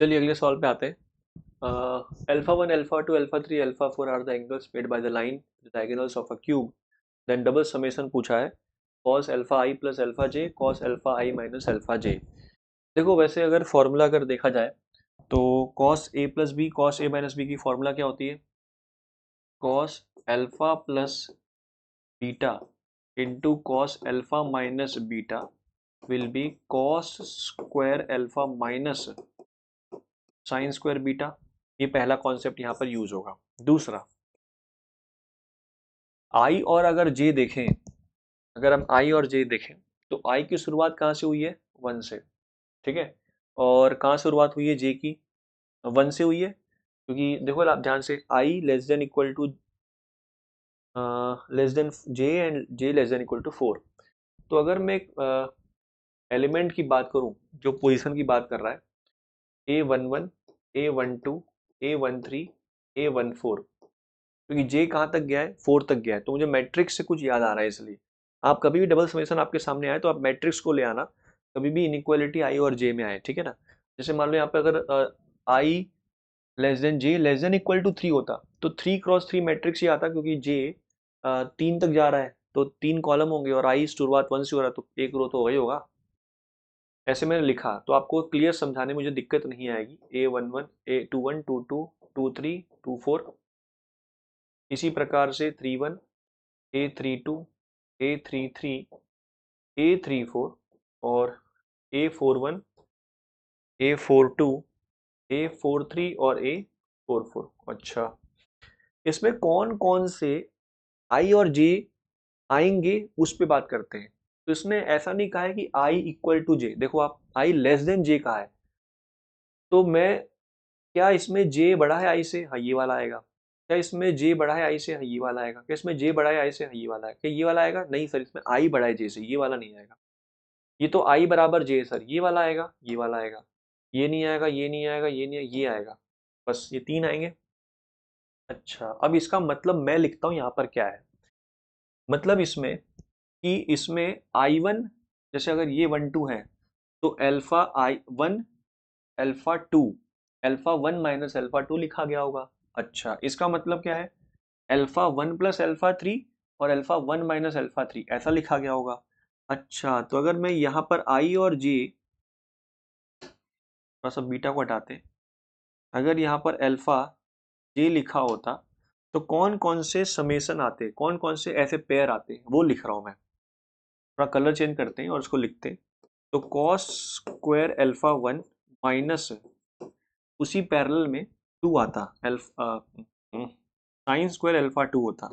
चलिए अगले सवाल पे आते हैं। Alpha one, alpha two, alpha three, alpha four are the angles made by the line diagonals of a cube. Then double summation पूछा है। Cos alpha i plus alpha j, cos alpha i minus alpha j. देखो वैसे अगर formula अगर देखा जाए तो cos a plus b, cos a minus b की फॉर्मूला क्या होती है? Cos alpha plus beta into cos alpha minus beta will be cos square alpha minus sine square beta. ये पहला कॉन्सेप्ट यहाँ पर यूज होगा। दूसरा, आई और अगर जे देखें, अगर हम आई और जे देखें तो आई की शुरुआत कहाँ से हुई है? वन से। ठीक है। और कहाँ शुरुआत हुई है जे की? वन से हुई है, क्योंकि देखो आप ध्यान से, i less than equal to less than j and j less than equal to four. तो अगर मैं एलिमेंट की बात करूं जो पोजीशन की बात कर रहा है, ए वन वन, ए वन टू, ए वन थ्री, ए वन फोर, क्योंकि जे कहाँ तक गया है? फोर तक गया है, तो मुझे मैट्रिक्स से कुछ याद आ रहा है। इसलिए आप कभी भी डबल समेशन आपके सामने आए तो आप मैट्रिक्स को ले आना, कभी भी इनइक्वालिटी आई और जे में आए, ठीक है ना। जैसे मान लो यहाँ पे अगर i less than j less than equal to three होता तो थ्री क्रॉस थ्री मैट्रिक्स ही आता, क्योंकि जे तीन तक जा रहा है तो तीन कॉलम होंगे और आई शुरुआत वन से हो रहा है तो एक रो तो वही होगा। ऐसे मैंने लिखा तो आपको क्लियर समझाने में मुझे दिक्कत नहीं आएगी। A one one, a two one, two two, two three, two four, इसी प्रकार से three one, a three two, a three three, a three four, और a four one, a four two, a four three और a four four. अच्छा, इसमें कौन कौन से आई और जे आएंगे उस पे बात करते हैं। तो इसने ऐसा नहीं कहा है कि आई इक्वल टू जे, देखो आप आई लेस देन जे कहा है, तो मैं, क्या इसमें जे बड़ा है आई से? हाँ ये वाला आएगा। क्या इसमें जे बड़ा है आई से? हाँ ये वाला आएगा। क्या इसमें जे बड़ा है आई से? हाँ ये वाला है। क्या ये वाला आएगा? नहीं सर, इसमें आई बड़ा है जे से, ये वाला नहीं आएगा। ये तो आई बराबर जे है सर, ये वाला आएगा, ये वाला आएगा। ये नहीं आएगा, ये नहीं आएगा, ये नहीं आएगा, ये आएगा। बस ये तीन आएंगे। अच्छा, अब इसका मतलब मैं लिखता हूँ यहाँ पर क्या है। मतलब इसमें कि इसमें आई वन, जैसे अगर ये वन टू है तो alpha i one, alpha two, alpha one minus alpha two लिखा गया होगा। अच्छा, इसका मतलब क्या है? Alpha one plus alpha three और alpha one minus alpha three, ऐसा लिखा गया होगा। अच्छा, तो अगर मैं यहाँ पर आई और जे, थोड़ा सा बीटा को हटाते हैं, अगर यहाँ पर अल्फा जे लिखा होता तो कौन कौन से समेसन आते, कौन कौन से ऐसे पेयर आते, वो लिख रहा हूँ मैं। थोड़ा कलर चेंज करते हैं और उसको लिखते हैं। तो cos square alpha one minus उसी पैरेलल में टू आता, alpha sine square alpha two होता,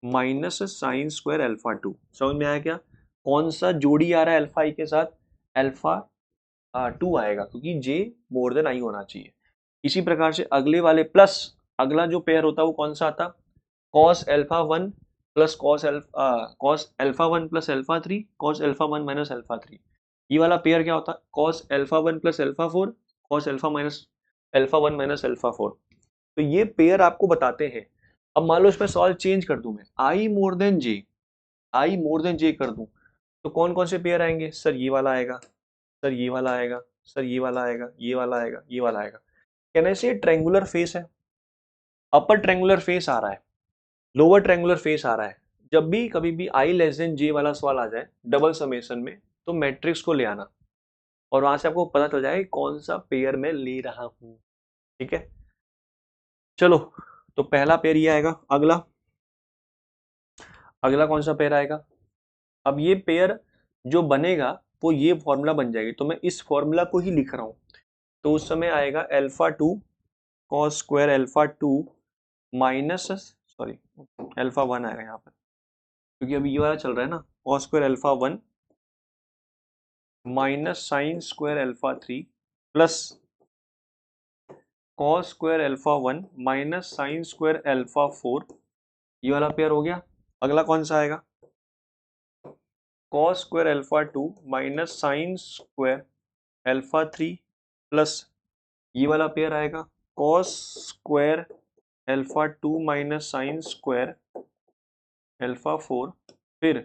minus sine square alpha two. समझ में आया क्या? कौन सा जोड़ी आ रहा है अल्फा आई के साथ? अल्फा टू आएगा, क्योंकि जे मोर देन आई होना चाहिए। इसी प्रकार से अगले वाले प्लस, अगला जो पेयर होता है वो कौन सा आता? Cos alpha one plus cos alpha one plus alpha three, cos alpha one minus alpha three. ये वाला पेयर क्या होता है? Cos alpha one plus alpha four, cos alpha minus alpha one minus alpha four. तो ये pair आपको बताते हैं। अब मान लो इसमें सवाल चेंज कर दूं मैं, आई मोर देन जे, आई मोर देन जे कर दूं तो कौन कौन से पेयर आएंगे? सर ये वाला आएगा, सर ये वाला आएगा, सर ये वाला आएगा, ये वाला आएगा, ये वाला आएगा। कहने से ट्रायंगुलर फेस है, अपर ट्रायंगुलर फेस आ रहा है, लोअर ट्रायंगुलर फेस आ रहा है। जब भी कभी भी आई लेस देन जे वाला सवाल आ जाए डबल समेशन में, तो मैट्रिक्स को ले आना और वहां से आपको पता चल जाएगा कौन सा पेयर मैं ले रहा हूं। ठीक है, चलो। तो पहला पेयर ये आएगा। अगला, अगला कौन सा पेयर आएगा? अब ये पेयर जो बनेगा वो ये फॉर्मूला बन जाएगी, तो मैं इस फॉर्मूला को ही लिख रहा हूं। तो उस समय आएगा alpha two cos square alpha to minus, sorry, alpha one आएगा यहाँ पर, क्योंकि अभी ये वाला चल रहा है ना, cos square alpha one minus sine square alpha three plus cos square alpha one minus sine square alpha four. ये वाला पेयर हो गया। अगला कौन सा आएगा? Cos square alpha to minus sine square alpha three plus ये वाला पेयर आएगा cos square alpha to minus sine square alpha four, फिर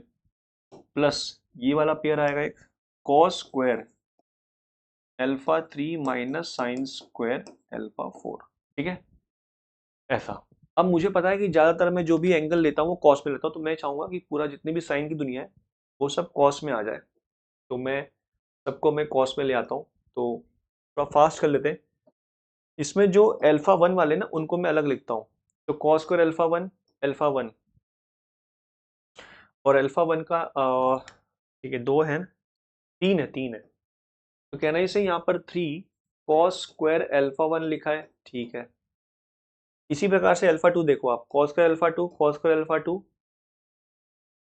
प्लस ये वाला पेयर आएगा एक cos square alpha 3 minus sine square alpha 4, ठीक है ऐसा। अब मुझे पता है कि ज़्यादातर मैं जो भी एंगल लेता हूँ वो कॉस में लेता हूँ, तो मैं चाहूँगा कि पूरा जितनी भी साइन की दुनिया है वो सब कॉस में आ जाए, तो मैं सबको मैं कॉस में ले आता हूँ। तो थोड़ा फास्ट कर लेते हैं। इसमें जो अल्फा 1 वाले ना उनको मैं अलग लिखता हूँ, तो कॉस स्क्वायर अल्फा 1 और अल्फा 1 का ठीक है 2 है, 3 है। तो कहना है इसे यहाँ पर 3 कॉस स्क्वायर अल्फा 1 लिखा है, ठीक है। इसी प्रकार से अल्फा 2 देखो आप, कॉस स्क्वायर अल्फा 2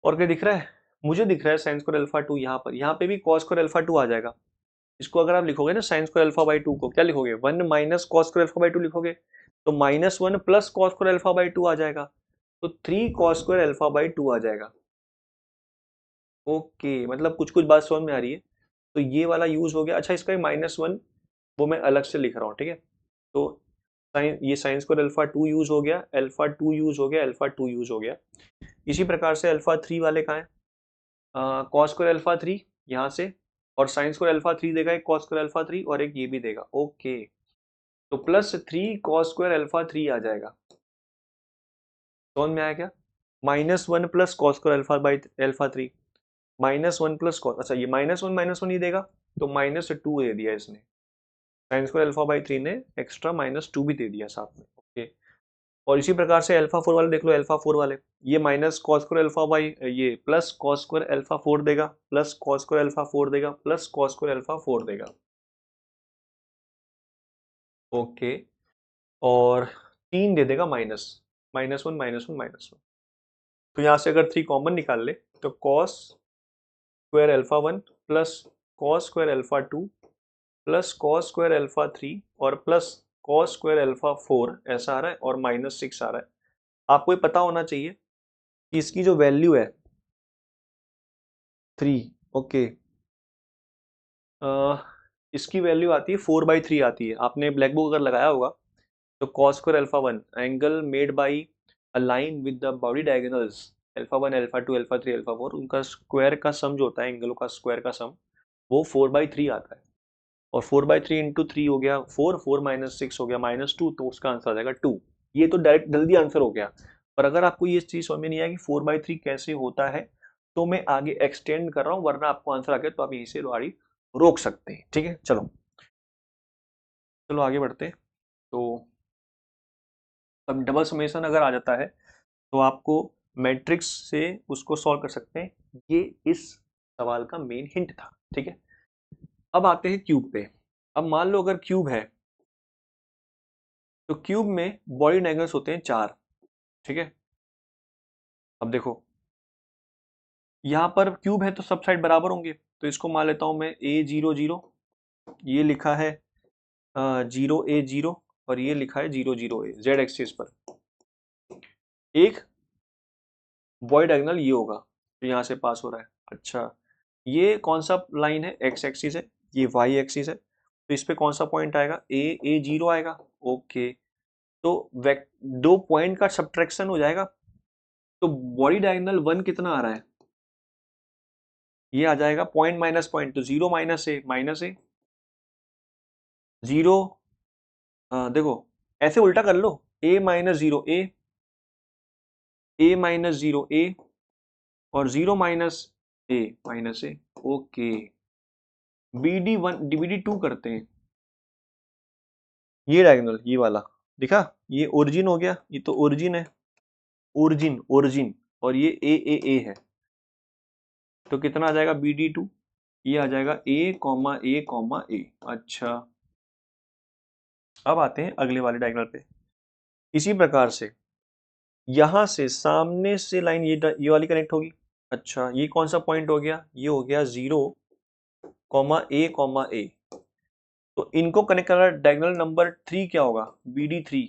और क्या दिख रहा है, मुझे दिख रहा है साइन स्क्वायर अल्फा 2। यहाँ पे भी कॉस स्क्वायर अल्फा 2 आ जाएगा। इसको अगर आप लिखोगे ना साइन स्क्वायर अल्फा बाई 2 को क्या लिखोगे, 1 minus cos square alpha by 2 लिखोगे, तो -1 plus cos square alpha by 2 आ जाएगा, तो 3 कॉस स्क्वायर अल्फा बाई 2 आ जाएगा। ओके, मतलब कुछ कुछ बात समझ में आ रही है। तो ये वाला यूज हो गया। अच्छा, इसका -1 वो मैं अलग से लिख रहा हूँ, ठीक है। तो ये साइन स्क्वायर अल्फा 2 यूज हो गया, अल्फा 2 यूज हो गया, अल्फा 2 यूज हो गया। इसी प्रकार से अल्फा 3 वाले कहाँ है, कॉस स्क्वायर अल्फा 3 यहाँ से, और साइन स्क्वायर अल्फा 3 देगा, एक कॉस स्क्वायर अल्फा 3 और एक ये भी देगा। ओके, तो +3 कॉस स्क्वायर अल्फा 3 आ जाएगा। समझ में आया क्या, -1 plus cos square alpha by alpha 3, -1 plus cos, अच्छा ये -1 ही देगा, तो -2 दे दिया इसने, साइन स्क्वायर अल्फा बाई 3 ने एक्स्ट्रा -2 भी दे दिया साथ में। ओके, और इसी प्रकार से अल्फा 4 वाले देख लो, अल्फा 4 वाले ये minus cos square alpha by ये प्लस कॉस स्क्वायर अल्फा 4 देगा, प्लस कॉस स्क्वायर अल्फा 4 देगा, प्लस कॉस स्क्वायर अल्फा 4 देगा। ओके, और 3 दे देगा माइनस, -1 -1 तो यहाँ से अगर 3 कॉमन निकाल ले तो cos square alpha 1 plus cos square alpha 2 plus cos square alpha 3 और प्लस कॉस स्क्वायर अल्फा 4 ऐसा आ रहा है, और -6 आ रहा है। आपको ये पता होना चाहिए कि इसकी जो वैल्यू है 3, ओके, इसकी वैल्यू आती है 4/3 आती है। आपने ब्लैक बुक अगर लगाया होगा तो cos square alpha 1 angle made by a line with the body diagonals alpha 1 alpha 2 alpha 3 alpha 4, उनका स्क्वायर का सम जो होता है, एंगलों का स्क्वायर का सम, वो 4/3 आता है। और 4/3 इंटू 3 हो गया 4, 4 माइनस 6 हो गया -2, तो उसका आंसर आ जाएगा 2। ये तो डायरेक्ट जल्दी आंसर हो गया। पर अगर आपको ये चीज समझ में नहीं आया कि 4/3 कैसे होता है, तो मैं आगे एक्सटेंड कर रहा हूँ, वरना आपको आंसर आ गया तो आप यहीं से गाड़ी रोक सकते हैं। ठीक है, चलो चलो आगे बढ़ते हैं। तो अब डबल समेशन अगर आ जाता है तो आपको मैट्रिक्स से उसको सॉल्व कर सकते हैं। ये इस सवाल का मेन हिंट था। ठीक है, अब आते हैं क्यूब पे। अब मान लो अगर क्यूब है तो क्यूब में बॉडी डायगोनल्स होते हैं 4। ठीक है, अब देखो यहाँ पर क्यूब है तो सब साइड बराबर होंगे, तो इसको मान लेता हूं मैं A0 0, ये लिखा है 0A0 और ये लिखा है 0 0A जेड एक्सिस पर। एक बॉडी डायगोनल ये होगा जो यहाँ से पास हो रहा है। अच्छा, ये कौन सा लाइन है, एक्स एक्सिस है, ये वाई एक्सिस है, तो इस पे कौन सा पॉइंट आएगा, A0 आएगा। ओके, तो दो पॉइंट का सब्ट्रैक्शन हो जाएगा, तो बॉडी डायगोनल 1 कितना आ रहा है, ये आ जाएगा पॉइंट माइनस पॉइंट, तो 0 -A 0, देखो ऐसे उल्टा कर लो, A-0 A और 0 -A। ओके, BD2 करते हैं, ये डायगोनल ये वाला दिखा, ये ओरिजिन हो गया, ये तो ओरिजिन है, ओरिजिन और ये A है, तो कितना आ जाएगा BD2, ये आ जाएगा A, A। अच्छा, अब आते हैं अगले वाले डायगोनल पे। इसी प्रकार से यहां से सामने से लाइन ये वाली कनेक्ट होगी। अच्छा, ये कौन सा पॉइंट हो गया, ये हो गया 0, A, तो इनको कनेक्ट करना डायगोनल नंबर 3 क्या होगा, BD3।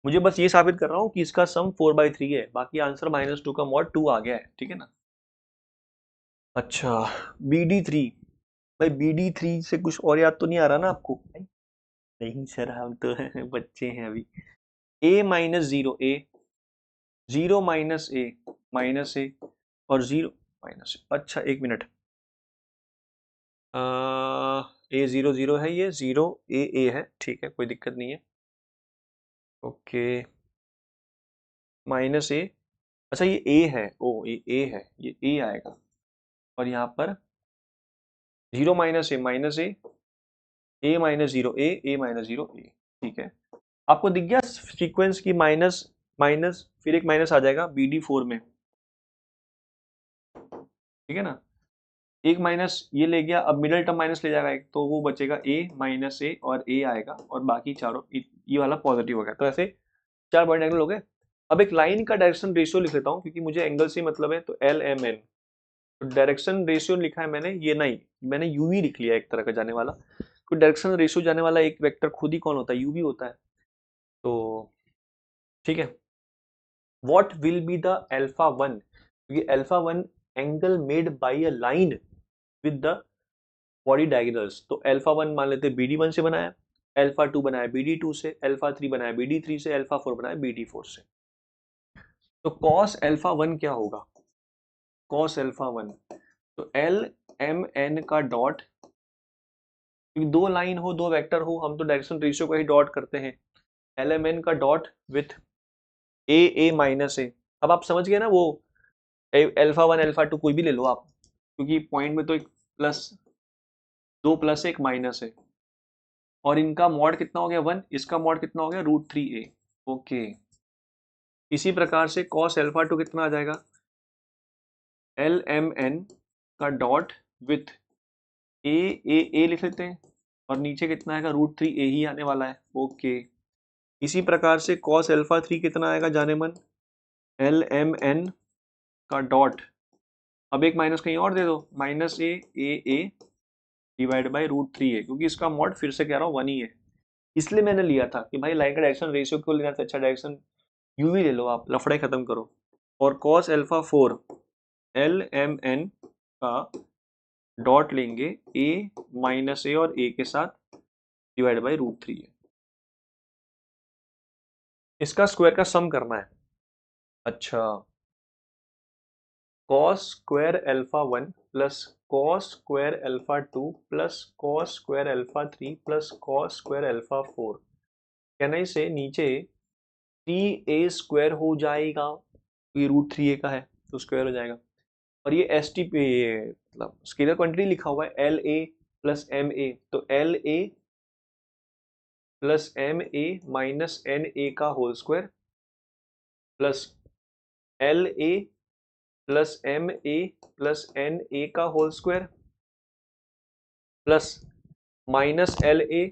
मुझे बस ये साबित कर रहा हूँ कि इसका सम 4/3 है, बाकी आंसर -2 का मॉड 2 आ गया है। ठीक है ना। अच्छा, BD3, भाई BD3 से कुछ और याद तो नहीं आ रहा ना आपको, नहीं सर हम तो बच्चे हैं अभी। A-0 A, 0 -A और 0 -A। अच्छा एक मिनट, ए 0 0 है, ये 0 ए है, ठीक है, कोई दिक्कत नहीं है। ओके, माइनस ए, अच्छा ये ए है, ओ ये ए है, ये ए आएगा, और यहाँ पर 0 माइनस ए माइनस 0 ए माइनस 0 ए, ठीक है। आपको दिख गया सीक्वेंस की माइनस माइनस, फिर एक माइनस आ जाएगा BD4 में, ठीक है ना। एक माइनस ये ले गया, अब मिडल टर्म माइनस ले जाएगा एक, तो वो बचेगा ए माइनस ए और ए आएगा, और बाकी चारों ये वाला पॉजिटिव हो गया। तो ऐसे 4 पॉइंट एंगल हो गए। अब एक लाइन का डायरेक्शन रेशियो लिख लेता हूँ, क्योंकि मुझे एंगल से मतलब है, तो LMN। तो डायरेक्शन रेशियो लिखा है मैंने, ये नहीं, मैंने यूवी लिख लिया एक तरह का जाने वाला, तो डायरेक्शन रेशियो जाने वाला एक वेक्टर खुद ही कौन होता है, यूवी होता है। तो ठीक है, what will be the alpha 1, क्योंकि alpha 1 angle made by a line with the body diagonals. तो अल्फा 1 मान लेते BD1 से बनाया, अल्फा 2 बनाया BD2 से, अल्फा 3 बनाया BD3 से, अल्फा 4 बनाया BD4 से। तो कॉस अल्फा 1 क्या होगा, कॉस अल्फा 1, तो LMN का डॉट, क्योंकि दो लाइन हो दो वेक्टर हो, हम तो डायरेक्शन रेशियो का ही डॉट करते हैं, LMN का डॉट विथ ए माइनस ए। अब आप समझ गए ना, वो अल्फा 1 अल्फा 2 कोई भी ले लो आप, क्योंकि पॉइंट में तो एक प्लस, 2 प्लस 1 माइनस है, और इनका मॉड कितना हो गया 1, इसका मॉड कितना हो गया √3a। ओके, इसी प्रकार से कॉस अल्फा 2 कितना आ जाएगा, LMN का डॉट विथ ए लिख लेते हैं, और नीचे कितना आएगा √3a ही आने वाला है। ओके, इसी प्रकार से कॉस अल्फा 3 कितना आएगा जाने मन, LMN का डॉट, अब एक माइनस कहीं और दे दो, minus A divide by √3a, क्योंकि इसका मॉड फिर से कह रहा हूँ 1 ही है, इसलिए मैंने लिया था कि भाई लाइन का डायरेक्शन रेशियो क्यों लेना था, अच्छा डायरेक्शन यूवी ले लो आप, लफड़े खत्म करो। और कॉस अल्फा 4 LMN का डॉट लेंगे ए माइनस ए और ए के साथ डिवाइड बाई √3a, इसका स्क्वायर का सम करना है। अच्छा, cos square alpha 1 plus cos square alpha 2 plus cos square alpha 3 plus cos square alpha 4, कहना इसे नीचे 3a स्क्वायर हो जाएगा, ये √3a का है तो स्क्वायर हो जाएगा, और ये ST पे मतलब स्केलर क्वांटिटी लिखा हुआ है LA प्लस MA, तो LA plus MA minus NA का whole square plus LA plus MA plus NA का whole square plus minus LA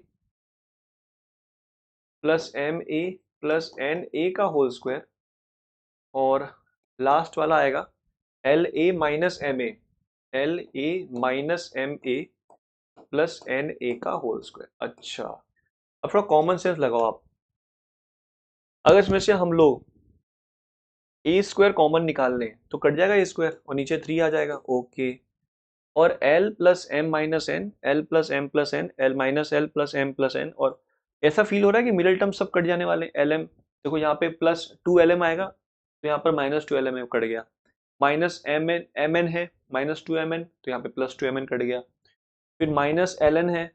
plus MA plus NA का होल स्क्वायर, और लास्ट वाला आएगा LA minus MA, LA minus MA plus NA का whole square. अच्छा, अब थोड़ा कॉमन सेंस लगाओ आप, अगर इसमें से हम लोग ए स्क्वायर कॉमन निकाल लें तो कट जाएगा ए स्क्वायर, और नीचे 3 आ जाएगा। ओके, और L plus M minus N, L plus M plus N, L minus L plus M plus N, और ऐसा फील हो रहा है कि मिडिल टर्म सब कट जाने वाले। LM देखो यहाँ पे प्लस 2LM आएगा, तो यहाँ पर माइनस 2LM कट गया, माइनस MN है माइनस 2MN, तो यहाँ पे प्लस 2MN कट गया, फिर माइनस LN है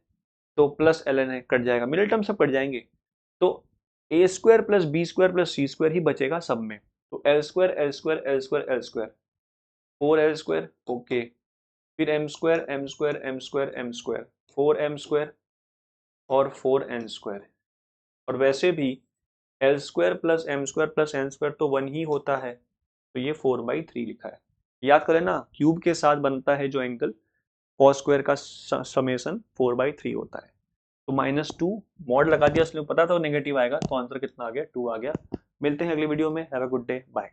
तो प्लस LN है, कट जाएगा, मिडिल टर्म सब कट जाएंगे, तो a square plus b square plus c square ही बचेगा सब में, तो l square l square l square l square 4L square. Okay, फिर m square m square m square m square 4M square और 4N स्क्वायर, और वैसे भी l square plus m square plus n square तो 1 ही होता है, तो ये 4/3 लिखा है। याद करें ना, क्यूब के साथ बनता है जो एंगल, कॉस स्क्वायर का समेशन 4/3 होता है। तो -2 मॉड लगा दिया, इसलिए पता था नेगेटिव आएगा, तो आंसर कितना आ गया 2 आ गया। मिलते हैं अगली वीडियो में, have a good day, bye.